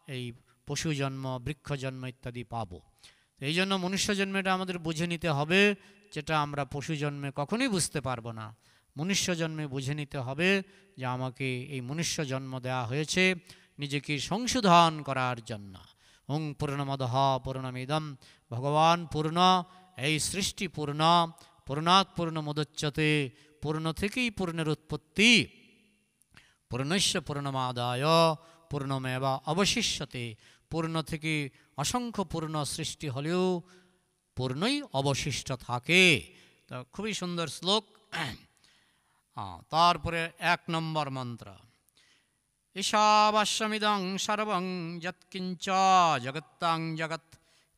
এই পশু জন্ম, বৃক্ষ জন্ম ইত্যাদি পাব। এই জন্য মনুষ্য জন্মটা আমাদের বুঝে নিতে হবে, যেটা আমরা পশু জন্মে কখনোই বুঝতে পারবো না। মনুষ্য জন্মে বুঝে নিতে হবে যে আমাকে এই মনুষ্য জন্ম দেওয়া হয়েছে নিজেকে সংশোধন করার জন্য। ওং পূর্ণমদঃ পূর্ণমিদম, ভগবান পূর্ণ, এই সৃষ্টি পূর্ণ, পূর্ণাৎ পূর্ণমুদচ্যতে, পূর্ণ থেকেই পূর্ণের উৎপত্তি, পূর্ণস্য পূর্ণমাদায় পূর্ণমেব অবশিষ্যতে। পূর্ণ থেকে অসংখ্য পূর্ণ সৃষ্টি হলেও পূর্ণই অবশিষ্ট থাকে। তো খুবই সুন্দর শ্লোক। তারপরে 1 নম্বর মন্ত্র, ঈশাবাস্যমিদং সর্বং যৎকিঞ্চ জগত্তাং জগৎ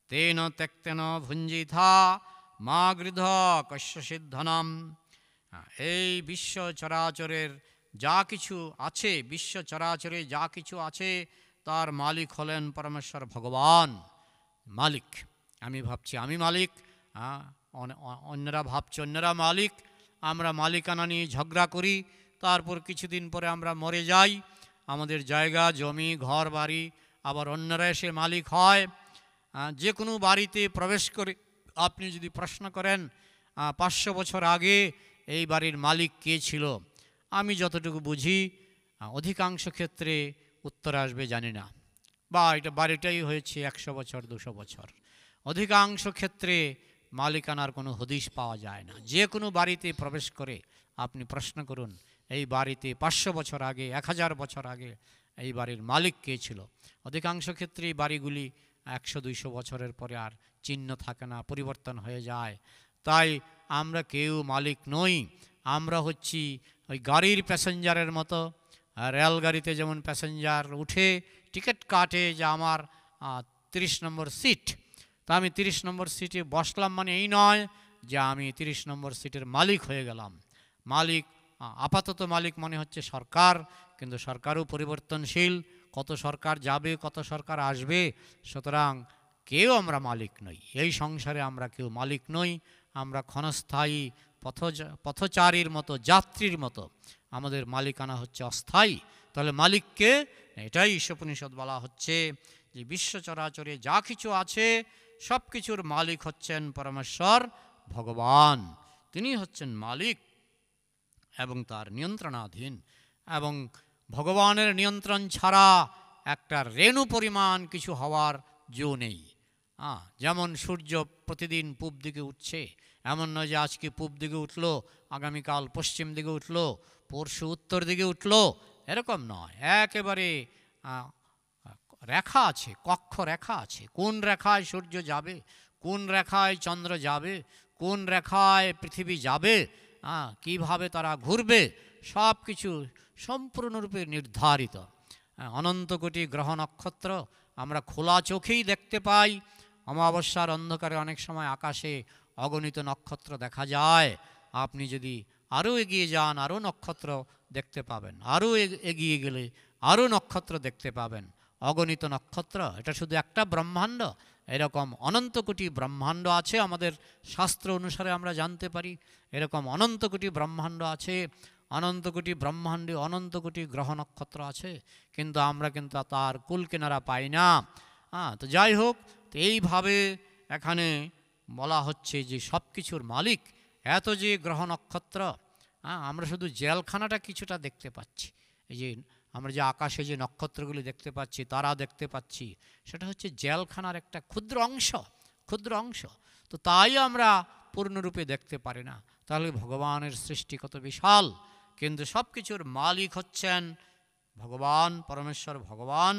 তেন ত্যক্তেন ভুঞ্জিথা মা গৃধ কস্য সিদ্ধনম। এই বিশ্ব চরাচরের যা কিছু আছে, বিশ্ব চরাচরে যা কিছু আছে তার মালিক হলেন পরমেশ্বর ভগবান। মালিক, আমি ভাবছি আমি মালিক, অন্যরা ভাবছে অন্যরা মালিক। আমরা মালিকানা নিয়ে ঝগড়া করি, তারপর কিছুদিন পরে আমরা মরে যাই, আমাদের জায়গা জমি ঘর বাড়ি আবার অন্যরা এসে মালিক হয়। যে কোনো বাড়িতে প্রবেশ করে আপনি যদি প্রশ্ন করেন 500 বছর আগে এই বাড়ির মালিক কে ছিল, আমি যতটুকু বুঝি অধিকাংশ ক্ষেত্রে উত্তর আসবে জানি না, বা এটা বাড়িটাই হয়েছে 100 বছর 200 বছর। অধিকাংশ ক্ষেত্রে মালিকানার কোনো হদিশ পাওয়া যায় না। যে কোনো বাড়িতে প্রবেশ করে আপনি প্রশ্ন করুন এই বাড়িতে 500 বছর আগে 1000 বছর আগে এই বাড়ির মালিক কে ছিল। অধিকাংশ ক্ষেত্রে এই বাড়িগুলি 100-200 বছরের পরে আর চিহ্ন থাকে না, পরিবর্তন হয়ে যায়। তাই আমরা কেউ মালিক নই। আমরা হচ্ছি ওই গাড়ির প্যাসেঞ্জারের মতো। রেলগাড়িতে যেমন প্যাসেঞ্জার উঠে টিকিট কাটে যে আমার 30 নম্বর সিট, তা আমি 30 নম্বর সিটে বসলাম মানে এই নয় যে আমি 30 নম্বর সিটের মালিক হয়ে গেলাম। মালিক আপাতত মালিক মনে হচ্ছে সরকার, কিন্তু সরকারও পরিবর্তনশীল, কত সরকার যাবে কত সরকার আসবে, সুতরাং কেউ আমরা মালিক নই। এই সংসারে আমরা কেউ মালিক নই। আমরা ক্ষণস্থায়ী পথচারীর মতো, যাত্রীর মতো। আমাদের মালিকানা হচ্ছে অস্থায়ী। তাহলে মালিককে, এটাই ঈশোপনিষদ বলা হচ্ছে যে বিশ্ব চরাচরে যা কিছু আছে সব কিছুর মালিক হচ্ছেন পরমেশ্বর ভগবান। তিনি হচ্ছেন মালিক এবং তার নিয়ন্ত্রণাধীন। এবং ভগবানের নিয়ন্ত্রণ ছাড়া একটা রেণু পরিমাণ কিছু হওয়ার জো নেই। যেমন সূর্য প্রতিদিন পূব দিকে উঠছে, এমন নয় যে আজকে পূব দিকে উঠলো, আগামীকাল পশ্চিম দিকে উঠলো, পরশু উত্তর দিকে উঠলো, এরকম নয়। একেবারে রেখা আছে, কক্ষ রেখা আছে। কোন রেখায় সূর্য যাবে, কোন রেখায় চন্দ্র যাবে, কোন রেখায় পৃথিবী যাবে, কিভাবে তারা ঘুরবে, সব কিছু সম্পূর্ণরূপে নির্ধারিত। অনন্ত কোটি গ্রহ নক্ষত্র আমরা খোলা চোখেই দেখতে পাই। অমাবস্যার অন্ধকারে অনেক সময় আকাশে অগণিত নক্ষত্র দেখা যায়। আপনি যদি আরও এগিয়ে যান আরও নক্ষত্র দেখতে পাবেন, আরও এগিয়ে গেলে আরও নক্ষত্র দেখতে পাবেন, অগণিত নক্ষত্র। এটা শুধু একটা ব্রহ্মাণ্ড, এরকম অনন্ত কোটি ব্রহ্মাণ্ড আছে। আমাদের শাস্ত্র অনুসারে আমরা জানতে পারি এরকম অনন্ত কোটি ব্রহ্মাণ্ড আছে। অনন্ত কোটি ব্রহ্মাণ্ডে অনন্ত কোটি গ্রহ নক্ষত্র আছে, কিন্তু আমরা কিন্তু তার কুল কিনারা পাই না। তো যাই হোক, তো এইভাবে এখানে বলা হচ্ছে যে সব কিছুর মালিক। এত যে গ্রহ নক্ষত্র, আমরা শুধু জেলখানাটা কিছুটা দেখতে পাচ্ছি। এই যে আমরা যে আকাশে যে নক্ষত্রগুলি দেখতে পাচ্ছি, তারা দেখতে পাচ্ছি, সেটা হচ্ছে জেলখানার একটা ক্ষুদ্র অংশ, ক্ষুদ্র অংশ। তো তাই আমরা পূর্ণরূপে দেখতে পারি না। তাহলে ভগবানের সৃষ্টি কত বিশাল। কিন্তু সব কিছুর মালিক হচ্ছেন ভগবান, পরমেশ্বর ভগবান,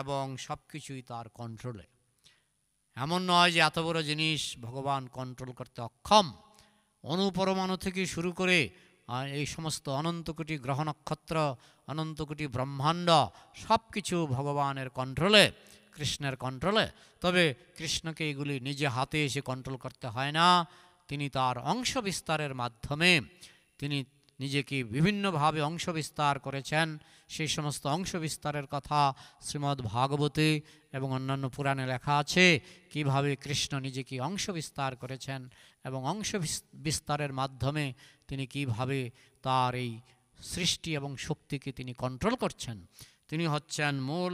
এবং সব কিছুই তার কন্ট্রোলে। এমন নয় যে এত বড় জিনিস ভগবান কন্ট্রোল করতে অক্ষম। অণুপরমাণু থেকে শুরু করে এই সমস্ত অনন্ত কোটি গ্রহ নক্ষত্র, অনন্ত কোটি ব্রহ্মাণ্ড, সব কিছু ভগবানের কন্ট্রোলে, কৃষ্ণের কন্ট্রোলে। তবে কৃষ্ণকে এগুলি নিজে হাতে এসে কন্ট্রোল করতে হয় না। তিনি তার অংশ বিস্তারের মাধ্যমে তিনি নিজেকে বিভিন্নভাবে অংশ বিস্তার করেছেন। সেই সমস্ত অংশ বিস্তারের কথা শ্রীমদ্ ভাগবতে এবং অন্যান্য পুরাণে লেখা আছে, কিভাবে কৃষ্ণ নিজেকে অংশ বিস্তার করেছেন এবং অংশ বিস্তারের মাধ্যমে তিনি কিভাবে তার এই সৃষ্টি এবং শক্তিকে তিনি কন্ট্রোল করছেন। তিনি হচ্ছেন মূল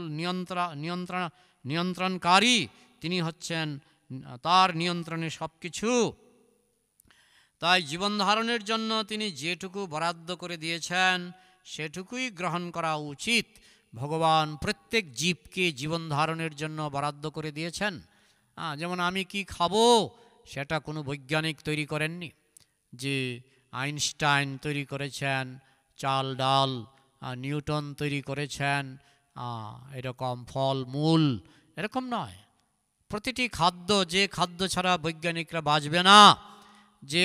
নিয়ন্ত্রণকারী। তিনি হচ্ছেন তার নিয়ন্ত্রণে সব কিছু। তাই জীবন ধারণের জন্য তিনি যেটুকু বরাদ্দ করে দিয়েছেন সেটুকুই গ্রহণ করা উচিত। ভগবান প্রত্যেক জীবকে জীবন ধারণের জন্য বরাদ্দ করে দিয়েছেন। যেমন আমি কি খাবো সেটা কোনো বৈজ্ঞানিক তৈরি করেননি, যে আইনস্টাইন তৈরি করেছেন, চাল ডাল নিউটন তৈরি করেছেন, এরকম ফল মূল, এরকম নয়। প্রতিটি খাদ্য, যে খাদ্য ছাড়া বৈজ্ঞানিকরা বাঁচবে না, যে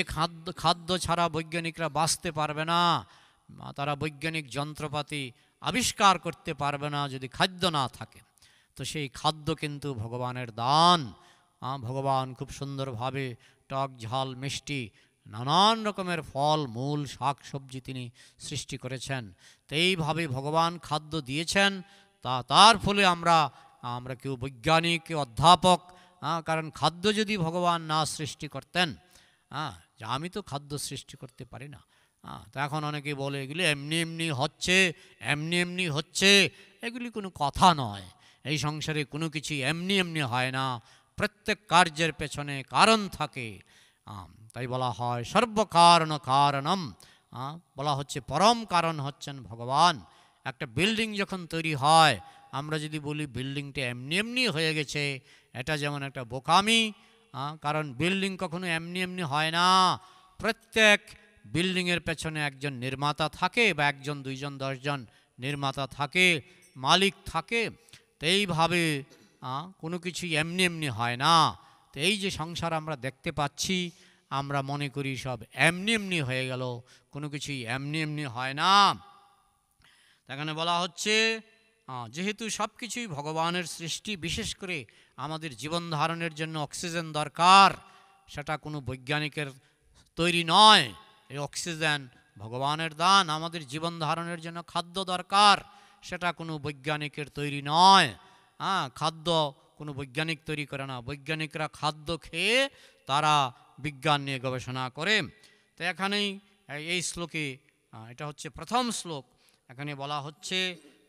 খাদ্য ছাড়া বৈজ্ঞানিকরা বাঁচতে পারবে না, তারা বৈজ্ঞানিক যন্ত্রপাতি আবিষ্কার করতে পারবে না যদি খাদ্য না থাকে। তো সেই খাদ্য কিন্তু ভগবানের দান। ভগবান খুব সুন্দরভাবে টক ঝাল মিষ্টি নানান রকমের ফল মূল শাক সবজি তিনি সৃষ্টি করেছেন। তো এইভাবে ভগবান খাদ্য দিয়েছেন, তার ফলে আমরা কেউ বৈজ্ঞানিক কেউ অধ্যাপক, কারণ খাদ্য যদি ভগবান না সৃষ্টি করতেন, যে আমি তো খাদ্য সৃষ্টি করতে পারি না, তো এখন অনেকে বলে এগুলি এমনি এমনি হচ্ছে, এমনি এমনি হচ্ছে। এগুলি কোনো কথা নয়। এই সংসারে কোনো কিছু এমনি এমনি হয় না, প্রত্যেক কার্যের পেছনে কারণ থাকে। তাই বলা হয় সর্বকারণ কারণম, বলা হচ্ছে পরম কারণ হচ্ছেন ভগবান। একটা বিল্ডিং যখন তৈরি হয়, আমরা যদি বলি বিল্ডিংটা এমনি এমনি হয়ে গেছে, এটা যেমন একটা বোকামি। কারণ বিল্ডিং কখনো এমনি এমনি হয় না। প্রত্যেক বিল্ডিংয়ের পেছনে একজন নির্মাতা থাকে, বা একজন, দুইজন, 10 জন নির্মাতা থাকে, মালিক থাকে। তো এইভাবে কোনো কিছুই এমনি এমনি হয় না। তো এই যে সংসার আমরা দেখতে পাচ্ছি, আমরা মনে করি সব এমনি এমনি হয়ে গেল, কোনো কিছুই এমনি এমনি হয় না। এখানে বলা হচ্ছে যেহেতু সব কিছুই ভগবানের সৃষ্টি, বিশেষ করে আমাদের জীবন ধারণের জন্য অক্সিজেন দরকার, সেটা কোনো বৈজ্ঞানিকের তৈরি নয়। এই অক্সিজেন ভগবানের দান। আমাদের জীবন ধারণের জন্য খাদ্য দরকার, সেটা কোনো বৈজ্ঞানিকের তৈরি নয়। খাদ্য কোনো বৈজ্ঞানিক তৈরি করে না। বৈজ্ঞানিকরা খাদ্য খেয়ে তারা বিজ্ঞান নিয়ে গবেষণা করে। তো এখানেই এই শ্লোকে, এটা হচ্ছে প্রথম শ্লোক, এখানে বলা হচ্ছে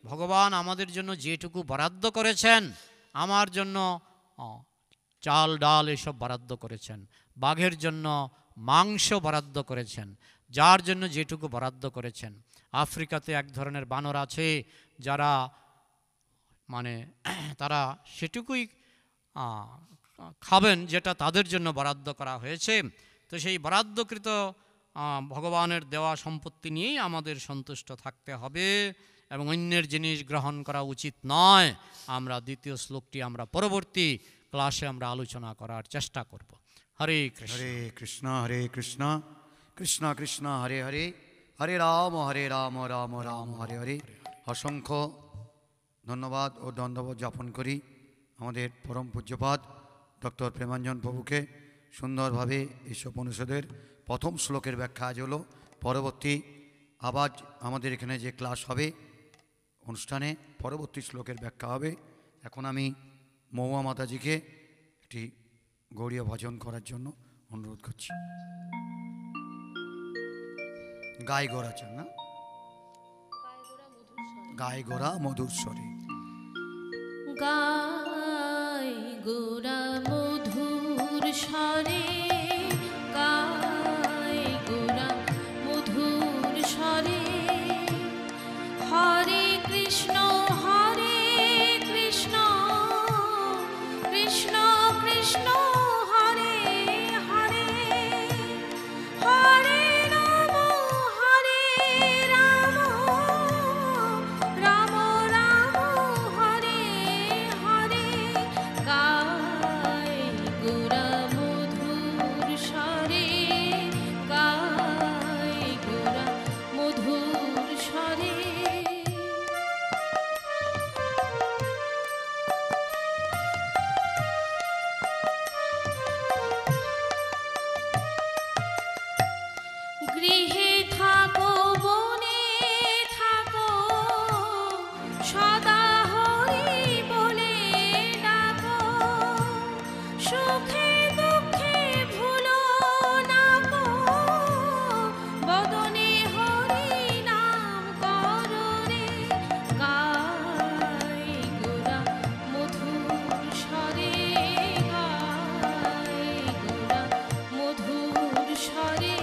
ভগবান আমাদের জন্য যেটুকু বরাদ্দ করেছেন, আমার জন্য চাল ডাল এসব বরাদ্দ করেছেন, বাঘের জন্য মাংস বরাদ্দ করেছেন, যার জন্য যেটুকু বরাদ্দ করেছেন। আফ্রিকাতে এক ধরনের বানর আছে, যারা তারা সেটুকুই খাবেন যেটা তাদের জন্য বরাদ্দ করা হয়েছে। তো সেই বরাদ্দকৃত ভগবানের দেওয়া সম্পত্তি নিয়েই আমাদের সন্তুষ্ট থাকতে হবে, এবং অন্যের জিনিস গ্রহণ করা উচিত নয়। আমরা দ্বিতীয় শ্লোকটি আমরা পরবর্তী ক্লাসে আমরা আলোচনা করার চেষ্টা করব। হরে কৃষ্ণ। হরে কৃষ্ণ হরে কৃষ্ণ, কৃষ্ণ কৃষ্ণ হরে হরে, হরে রাম রাম রাম হরে হরে। অসংখ্য ধন্যবাদ ও দণ্ডবোধ জ্ঞাপন করি আমাদের পরম পূজ্যপাদ ডক্টর প্রেমাঞ্জন প্রভুকে। সুন্দরভাবে ঈশ্বর উপনিষদের প্রথম শ্লোকের ব্যাখ্যা আজ হলো। পরবর্তী আবার আমাদের এখানে যে ক্লাস হবে অনুষ্ঠানে পরবর্তী শ্লোকের ব্যাখ্যা হবে। এখন আমি মহুয়া মাতাজিকে একটি গৌড়ীয় ভজন করার জন্য অনুরোধ করছি। গায়ে গোড়া চান না, গায়ে গোড়া মধুর স্বরে। গায় গোরা মধুর স্বরে, গায় গোরা মধুর স্বরে, হরে কৃষ্ণ কৃষ্ণ কৃষ্ণ হরে হরে, হরে রাম রাম রাম হরে হরে। গায় গোরা মধুর স্বরে, গায় গোরা মধুর স্বরে। গৃহে থাকো বনে থাকো, সদা হরি বলে ডাকো, সুখে দুঃখে ভুলো না গো, বদনে হরি নাম করো রে। গায় গোরা মধুর স্বরে, গায় গোরা মধুর স্বরে।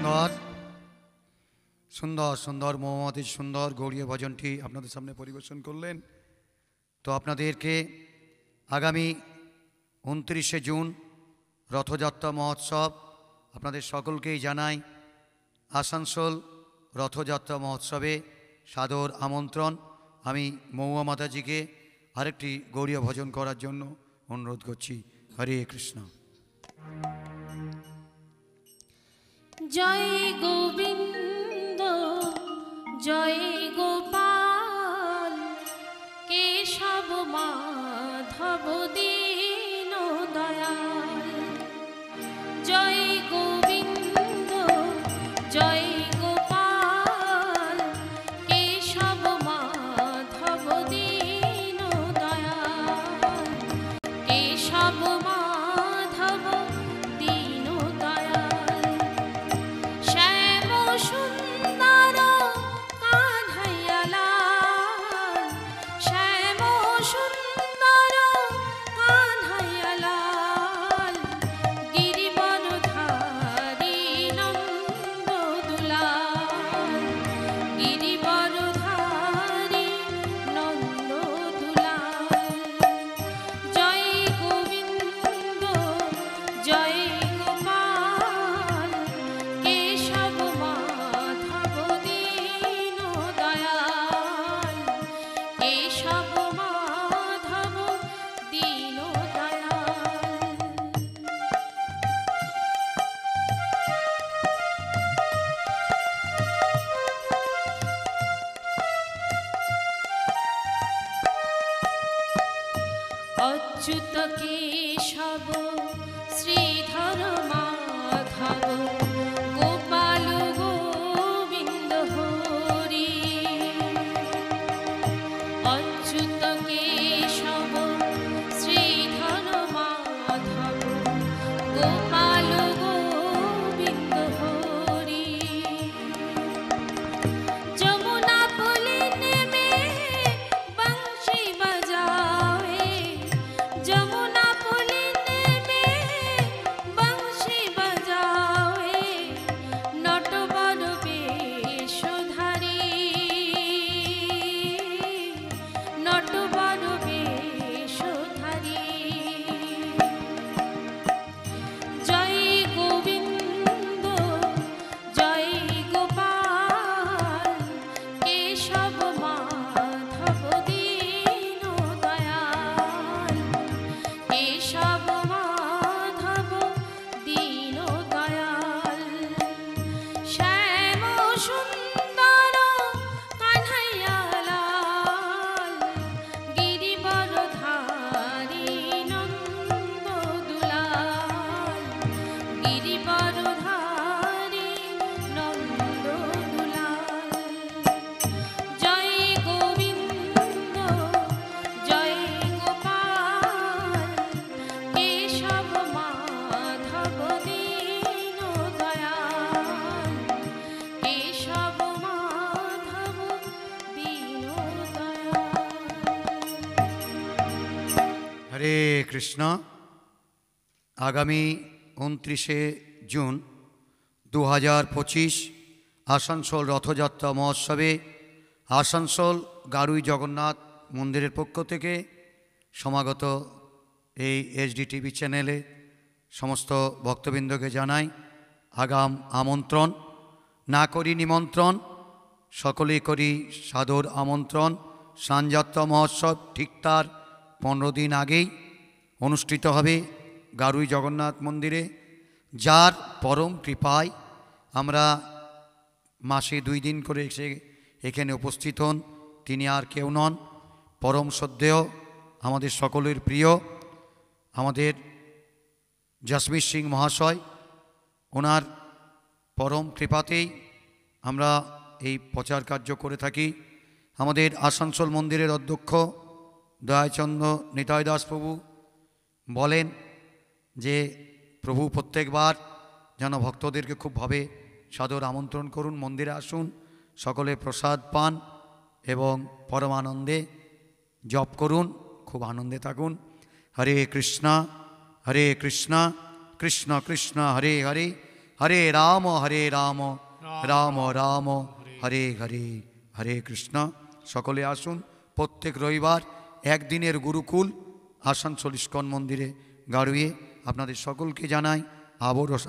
নমস্কার। সুন্দর সুন্দর মৌমাতির সুন্দর গৌড়ীয় ভজনটি আপনাদের সামনে পরিবেশন করলেন। তো আপনাদেরকে আগামী 29শে জুন রথযাত্রা মহোৎসব আপনাদের সকলকেই জানাই। আসানসোল রথযাত্রা মহোৎসবে সাদর আমন্ত্রণ। আমি মৌয়া মাতাজিকে আরেকটি গৌড়ীয় ভজন করার জন্য অনুরোধ করছি। হরে কৃষ্ণ। জয় গোবিন্দ জয় গোপাল কেশব মাধব দীন দয়াল। জয় গোবিন্দ জয় গোপাল কেশব মাধব দীন দয়াল। কেশব মাধব দীন দয়াল। শ্যাম সুন্দর কানহাইয়া লাল। শ্যাম সুন্দর কানহাইয়া লাল। গিরিবরধারী নন্দ দুলাল। গিরিবরধারী নন্দ দুলাল। জয় গোবিন্দ জয় গোপাল কেশব মাধব দীন দয়াল। কেশব মাধব দীন দয়াল। অচ্যুত কেশব শ্রীধর মাধব গোপাল গোবিন্দ হরি। অচ্যুত কেশব শ্রীধর মাধব গোপাল গোবিন্দ হরি। যমুনা পুলি নেমে বংশী বাজাওয়ে। যমুনা পুলি নেমে বংশী বাজাওয়ে। নটবর বেশধারী। নটবর বেশধারী। জয় গোবিন্দ জয় গোপাল কেশব মাধব দীন দয়াল। কেশব মাধব দীন দয়াল। শ্যাম সুন্দর কানহাইয়া লাল। গিরিবরধারী নন্দ দুলাল। গিরিবরধারী নন্দ দুলাল। জয় গোবিন্দ জয় গোপাল কেশব মাধব দীন দয়াল। কেশব মাধব দীন দয়াল। হরে কৃষ্ণ। আগামী 29শে জুন 2025 আসানসোল রথযাত্রা মহোৎসবে আসানসোল গারুই জগন্নাথ মন্দিরের পক্ষ থেকে সমাগত এই HD টিভি চ্যানেলে সমস্ত ভক্তবৃন্দকে জানাই আগাম আমন্ত্রণ। না করি নিমন্ত্রণ, সকলেই করি সাদর আমন্ত্রণ। স্নানযাত্রা মহোৎসব ঠিক তার 15 দিন আগেই অনুষ্ঠিত হবে গারুই জগন্নাথ মন্দিরে। যার পরম কৃপায় আমরা মাসে 2 দিন করে এসে এখানে উপস্থিত হন, তিনি আর কেউ নন, পরম শ্রদ্ধেয় আমাদের সকলের প্রিয় আমাদের জসবীর সিং মহাশয়। ওনার পরম কৃপাতেই আমরা এই প্রচার কার্য করে থাকি। আমাদের আসানসোল মন্দিরের অধ্যক্ষ দয়াচন্দ্র নিতাই দাস প্রভু বলেন যে প্রভু প্রত্যেকবার যেন ভক্তদেরকে খুবভাবে সাদর আমন্ত্রণ করুন, মন্দিরে আসুন, সকলে প্রসাদ পান এবং পরমানন্দে জপ করুন, খুব আনন্দে থাকুন। হরে কৃষ্ণ কৃষ্ণ কৃষ্ণ হরে হরে, হরে রাম রাম রাম হরে হরে, হরে কৃষ্ণ। সকলে আসুন প্রত্যেক রবিবার একদিনের গুরুকুল আসানসোল ইস্কন মন্দিরে গাড়ুয়ে আপনাদের সকলকে জানাই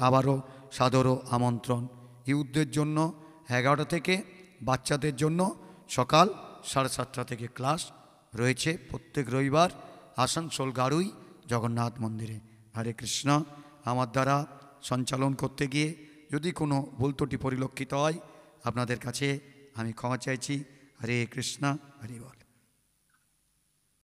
আবারও সাদর আমন্ত্রণ। ইউথদের জন্য 11টা থেকে, বাচ্চাদের জন্য সকাল 7:30 থেকে ক্লাস রয়েছে প্রত্যেক রবিবার আসানসোল গাড়ুই জগন্নাথ মন্দিরে। হরে কৃষ্ণ। আমার দ্বারা সঞ্চালন করতে গিয়ে যদি কোনো ভুল ত্রুটি পরিলক্ষিত হয় আপনাদের কাছে আমি ক্ষমা চাইছি। হরে কৃষ্ণ, হরি বল।